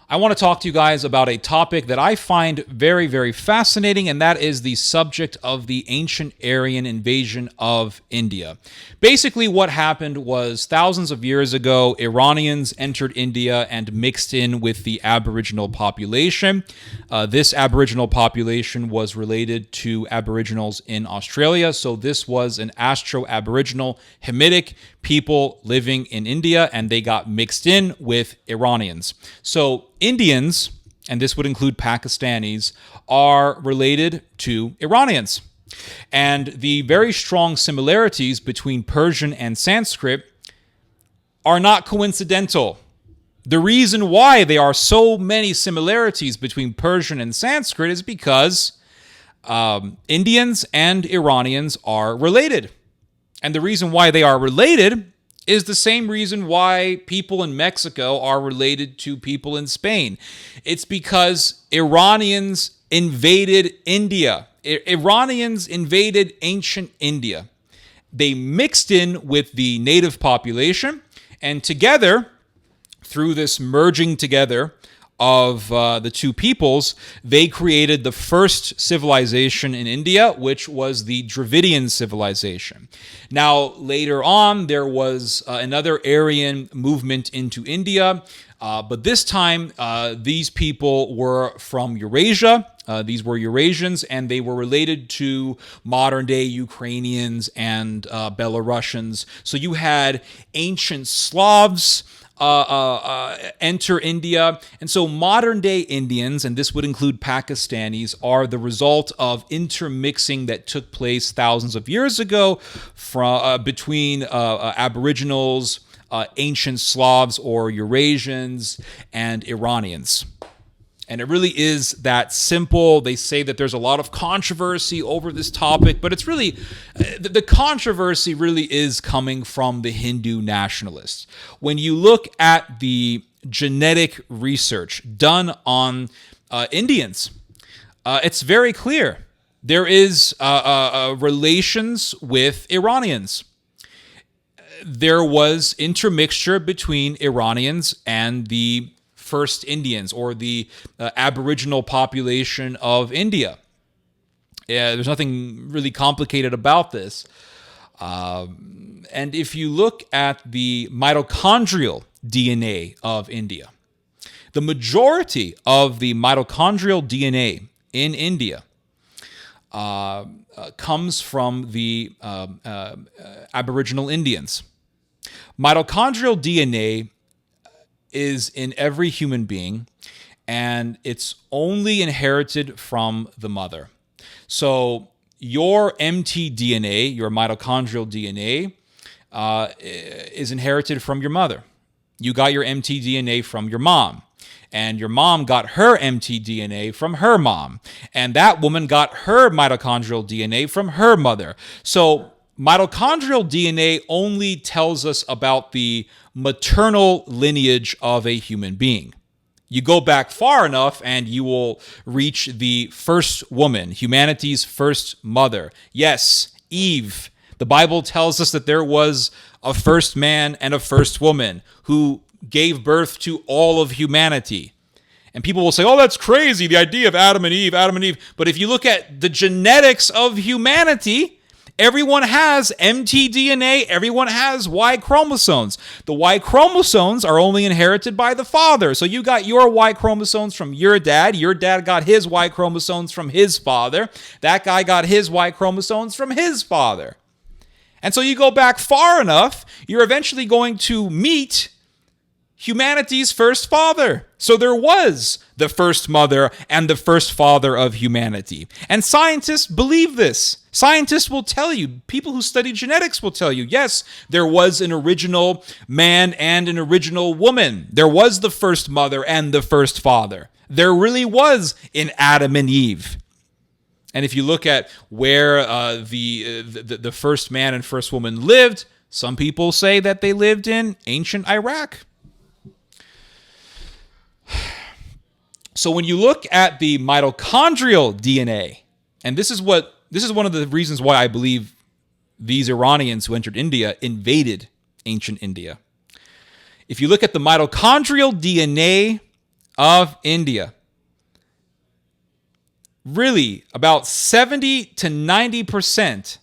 I want to talk to you guys about a topic that I find very, very fascinating, and that is the subject of the ancient Aryan invasion of India. Basically, what happened was thousands of years ago, Iranians entered India and mixed in with the Aboriginal population. This Aboriginal population was related to Aboriginals in Australia, so this was an Austro-Aboriginal Hamitic people living in India, and they got mixed in with Iranians. So Indians, and this would include Pakistanis, are related to Iranians. And the very strong similarities between Persian and Sanskrit are not coincidental. The reason why there are so many similarities between Persian and Sanskrit is because Indians and Iranians are related. And the reason why they are related is the same reason why people in Mexico are related to people in Spain. It's because Iranians invaded India. Iranians invaded ancient India. They mixed in with the native population, and together, through this merging together of the two peoples, they created the first civilization in India, which was the Dravidian civilization. Now, later on, there was another Aryan movement into India, but this time, these people were from Eurasia. These were Eurasians, and they were related to modern-day Ukrainians and Belarusians. So you had ancient Slavs enter India. And so modern-day Indians, and this would include Pakistanis, are the result of intermixing that took place thousands of years ago between Aboriginals, ancient Slavs or Eurasians, and Iranians. And it really is that simple. They say that there's a lot of controversy over this topic, but it's really, the controversy really is coming from the Hindu nationalists. When you look at the genetic research done on Indians, it's very clear. There is relations with Iranians. There was intermixture between Iranians and the first Indians, or the Aboriginal population of India. There's nothing really complicated about this. And if you look at the mitochondrial DNA of India, the majority of the mitochondrial DNA in India comes from the Aboriginal Indians. Mitochondrial DNA is in every human being, and it's only inherited from the mother. So your mtDNA, your mitochondrial DNA, is inherited from your mother. You got your mtDNA from your mom, and your mom got her mtDNA from her mom, and that woman got her mitochondrial DNA from her mother. So mitochondrial DNA only tells us about the maternal lineage of a human being. You go back far enough and you will reach the first woman, humanity's first mother. Yes, Eve. The Bible tells us that there was a first man and a first woman who gave birth to all of humanity. And people will say, oh, that's crazy, the idea of Adam and Eve, Adam and Eve. But if you look at the genetics of humanity, everyone has mtDNA, everyone has Y chromosomes. The Y chromosomes are only inherited by the father. So you got your Y chromosomes from your dad got his Y chromosomes from his father, that guy got his Y chromosomes from his father. And so you go back far enough, you're eventually going to meet humanity's first father. So there was the first mother and the first father of humanity. And scientists believe this. Scientists will tell you, people who study genetics will tell you, yes, there was an original man and an original woman. There was the first mother and the first father. There really was an Adam and Eve. And if you look at where the first man and first woman lived, some people say that they lived in ancient Iraq. So when you look at the mitochondrial DNA, and this is one of the reasons why I believe these Iranians who entered India invaded ancient India. If you look at the mitochondrial DNA of India, really about 70 to 90%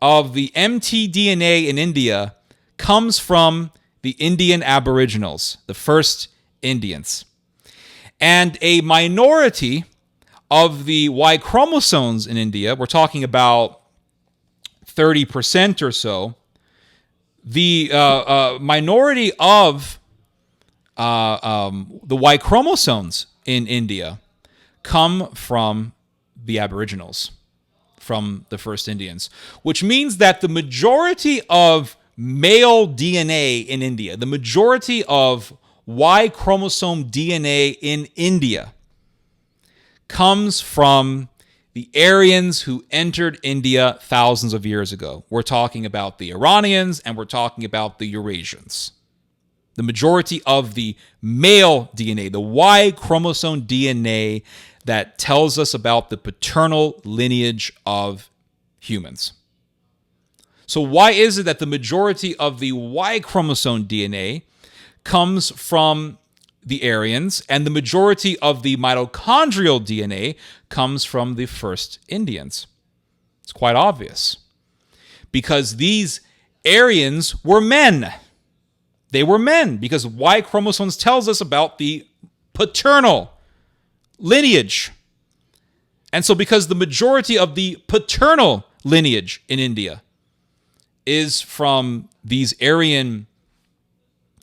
of the mtDNA in India comes from the Indian Aboriginals, the first Indians. And a minority of the Y chromosomes in India, we're talking about 30% or so, the minority of the Y chromosomes in India come from the Aboriginals, from the first Indians, which means that the majority of male DNA in India, the majority of Y chromosome DNA in India comes from the Aryans who entered India thousands of years ago. We're talking about the Iranians and we're talking about the Eurasians. The majority of the male DNA, the Y chromosome DNA that tells us about the paternal lineage of humans. So why is it that the majority of the Y chromosome DNA comes from the Aryans and the majority of the mitochondrial DNA comes from the first Indians? It's quite obvious. Because these Aryans were men. They were men because Y chromosomes tells us about the paternal lineage. And so because the majority of the paternal lineage in India is from these Aryan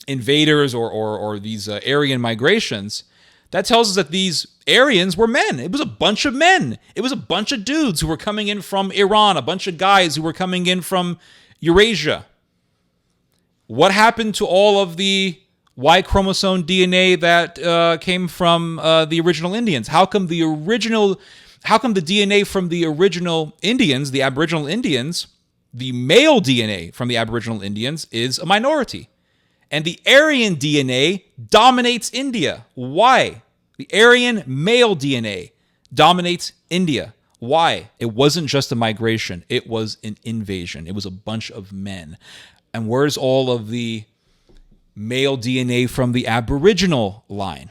invaders or these Aryan migrations, that tells us that these Aryans were men. It was a bunch of men. It was a bunch of dudes who were coming in from Iran, a bunch of guys who were coming in from Eurasia. What happened to all of the Y chromosome DNA that came from the original Indians? How come the DNA from the original Indians, the Aboriginal Indians, the male DNA from the Aboriginal Indians is a minority? And the Aryan DNA dominates India. Why? The Aryan male DNA dominates India. Why? It wasn't just a migration. It was an invasion. It was a bunch of men. And where's all of the male DNA from the Aboriginal line?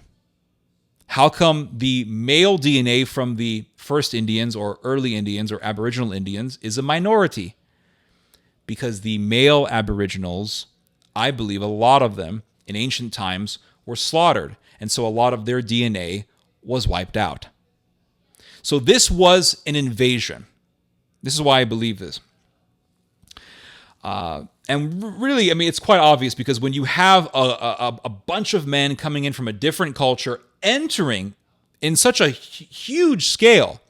How come the male DNA from the first Indians or early Indians or Aboriginal Indians is a minority? Because the male Aboriginals, I believe a lot of them in ancient times were slaughtered. And so a lot of their DNA was wiped out. So this was an invasion. This is why I believe this. And really, I mean, it's quite obvious because when you have a bunch of men coming in from a different culture, entering in such a huge scale,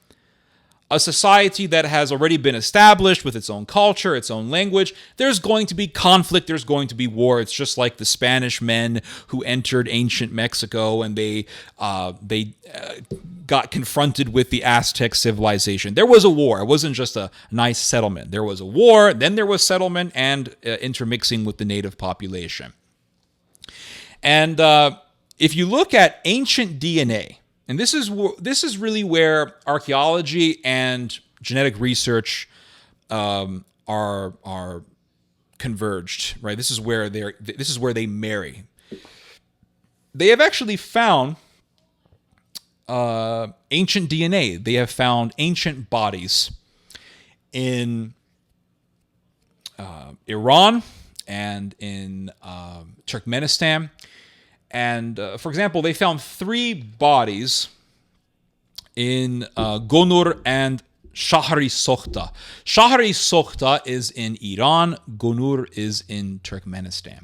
a society that has already been established with its own culture, its own language, there's going to be conflict, there's going to be war. It's just like the Spanish men who entered ancient Mexico and they got confronted with the Aztec civilization. There was a war. It wasn't just a nice settlement. There was a war, then there was settlement and intermixing with the native population. And if you look at ancient DNA, and this is really where archaeology and genetic research are converged, right? This is where they marry. They have actually found ancient DNA. They have found ancient bodies in Iran and in Turkmenistan. And, for example, they found 3 bodies in Gonur and Shahri Sokhta. Shahri Sokhta is in Iran. Gonur is in Turkmenistan.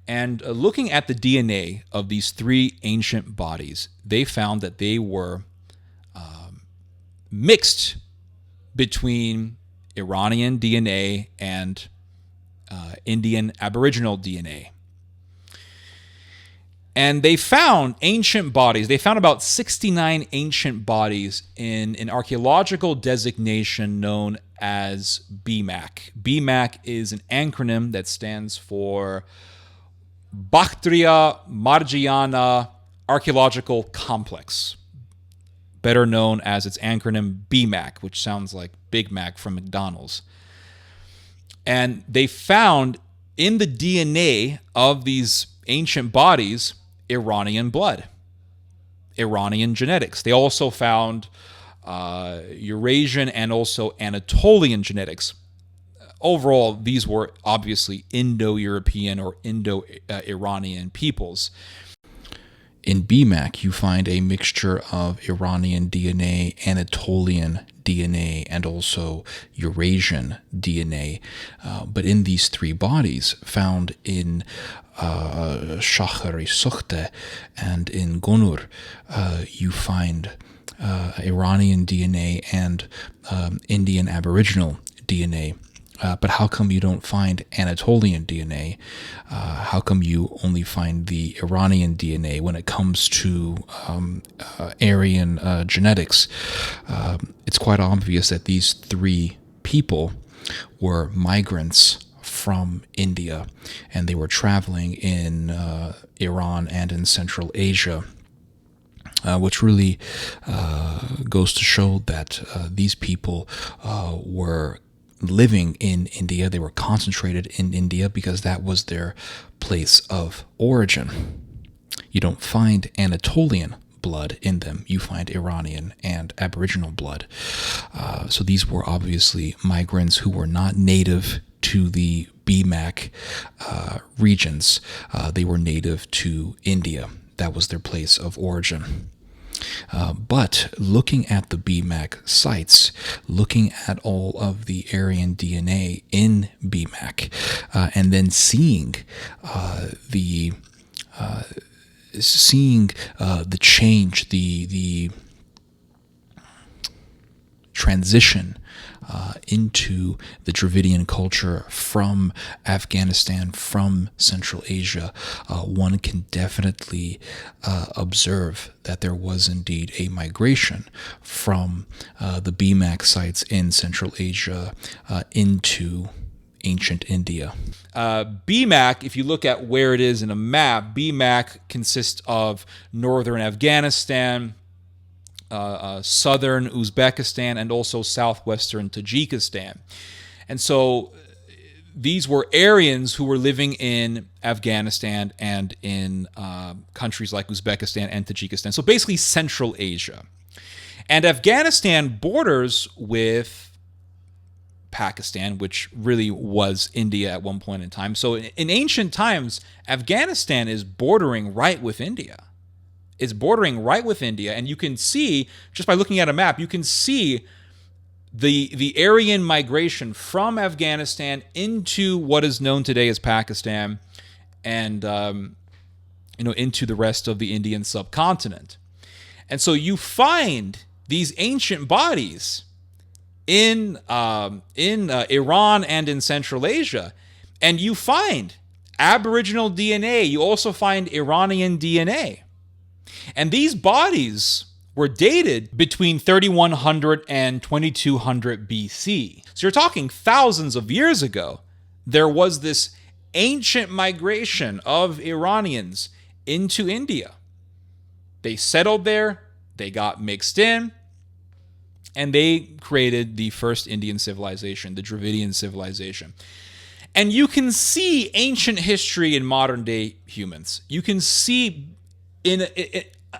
And looking at the DNA of these 3 ancient bodies, they found that they were mixed between Iranian DNA and Indian Aboriginal DNA. And they found ancient bodies. They found about 69 ancient bodies in an archaeological designation known as BMAC. BMAC is an acronym that stands for Bactria Margiana Archaeological Complex, better known as its acronym BMAC, which sounds like Big Mac from McDonald's. And they found in the DNA of these ancient bodies Iranian blood. Iranian genetics. They also found Eurasian and also Anatolian genetics. Overall, these were obviously Indo-European or Indo-Iranian peoples. In BMAC, you find a mixture of Iranian DNA, Anatolian DNA, and also Eurasian DNA. But in these three bodies, found in Shahar-i-Sukhte and in Gonur, you find Iranian DNA and Indian Aboriginal DNA. But how come you don't find Anatolian DNA? How come you only find the Iranian DNA when it comes to Aryan genetics? It's quite obvious that these three people were migrants from India, and they were traveling in Iran and in Central Asia. Which really goes to show that these people were living in India. They were concentrated in India because that was their place of origin. You don't find Anatolian blood in them. You find Iranian and Aboriginal blood. So these were obviously migrants who were not native to the BMAC regions. They were native to India. That was their place of origin. But looking at the BMAC sites, looking at all of the Aryan DNA in BMAC, and then seeing the change, the transition into the Dravidian culture from Afghanistan, from Central Asia, one can definitely observe that there was indeed a migration from the BMAC sites in Central Asia into ancient India. BMAC, if you look at where it is in a map, BMAC consists of northern Afghanistan, southern Uzbekistan, and also southwestern Tajikistan. And so these were Aryans who were living in Afghanistan and in countries like Uzbekistan and Tajikistan. So basically Central Asia. And Afghanistan borders with Pakistan, which really was India at one point in time. So in ancient times, Afghanistan is bordering right with India. It's bordering right with India, and you can see, just by looking at a map, you can see the Aryan migration from Afghanistan into what is known today as Pakistan, and into the rest of the Indian subcontinent. And so you find these ancient bodies in Iran and in Central Asia, and you find Aboriginal DNA. You also find Iranian DNA. And these bodies were dated between 3100 and 2200 BC. So you're talking thousands of years ago. There was this ancient migration of Iranians into India. They settled there, they got mixed in, and they created the first Indian civilization, the Dravidian civilization. And you can see ancient history in modern day humans. You can see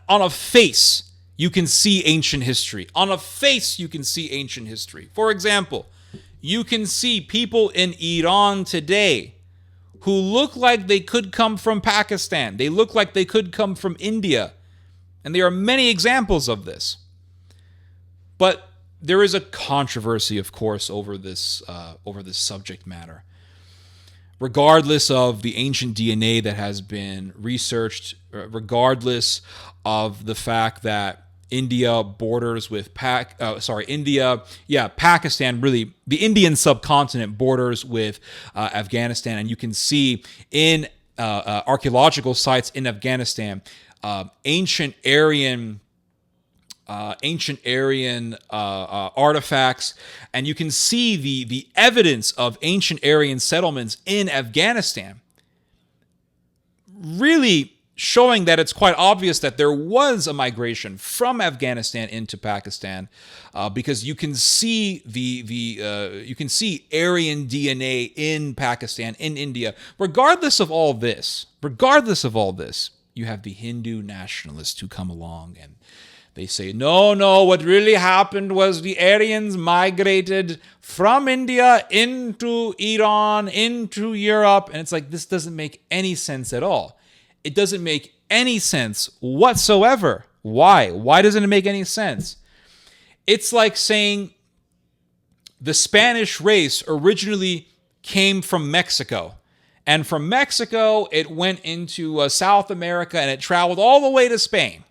on a face, you can see ancient history. On a face, you can see ancient history. For example, you can see people in Iran today who look like they could come from Pakistan. They look like they could come from India. And there are many examples of this. But there is a controversy, of course, over this subject matter. Regardless of the ancient DNA that has been researched, regardless of the fact that India borders with Pakistan, really, the Indian subcontinent borders with Afghanistan, and you can see in archaeological sites in Afghanistan, ancient Aryan artifacts, and you can see the evidence of ancient Aryan settlements in Afghanistan, really showing that it's quite obvious that there was a migration from Afghanistan into Pakistan, because you can see you can see Aryan DNA in Pakistan, in India. Regardless of all this, you have the Hindu nationalists who come along and they say, no, what really happened was the Aryans migrated from India into Iran, into Europe. And it's like, this doesn't make any sense at all. It doesn't make any sense whatsoever. Why? Why doesn't it make any sense? It's like saying the Spanish race originally came from Mexico. And from Mexico, it went into South America and it traveled all the way to Spain.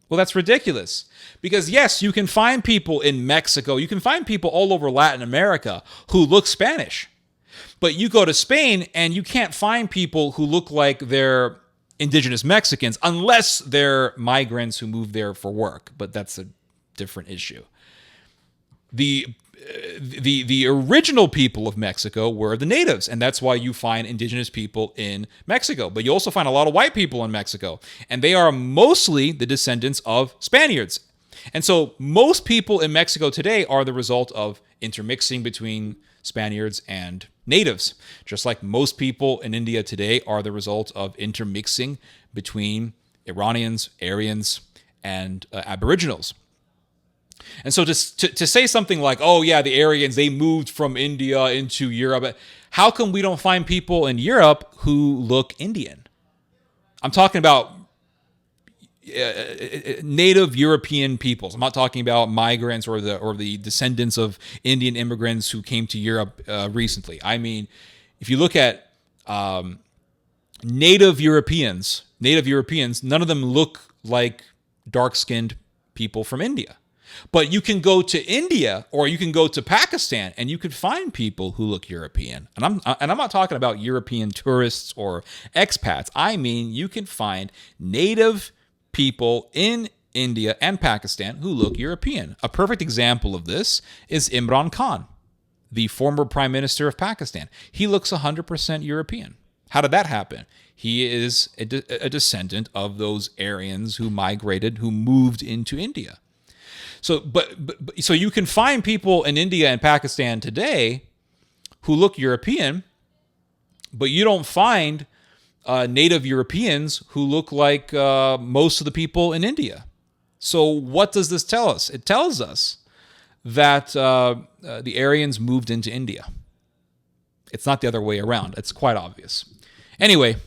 Well, that's ridiculous. Because yes, you can find people in Mexico, you can find people all over Latin America who look Spanish. But you go to Spain and you can't find people who look like they're indigenous Mexicans unless they're migrants who moved there for work. But that's a different issue. The original people of Mexico were the natives, and that's why you find indigenous people in Mexico. But you also find a lot of white people in Mexico, and they are mostly the descendants of Spaniards. And so most people in Mexico today are the result of intermixing between Spaniards and natives, just like most people in India today are the result of intermixing between Iranians, Aryans, and Aboriginals. And so to say something like, oh yeah, the Aryans, they moved from India into Europe. How come we don't find people in Europe who look Indian? I'm talking about native European peoples. I'm not talking about migrants or the descendants of Indian immigrants who came to Europe recently. I mean, if you look at native Europeans, none of them look like dark-skinned people from India. But you can go to India or you can go to Pakistan and you could find people who look European. And I'm not talking about European tourists or expats. I mean, you can find native people in India and Pakistan who look European. A perfect example of this is Imran Khan, the former prime minister of Pakistan. He looks 100% European. How did that happen? He is a descendant of those Aryans who migrated, who moved into India. So, so you can find people in India and Pakistan today who look European, but you don't find native Europeans who look like most of the people in India. So what does this tell us? It tells us that the Aryans moved into India. It's not the other way around. It's quite obvious. Anyway,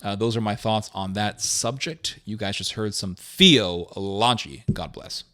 those are my thoughts on that subject. You guys just heard some theology. God bless.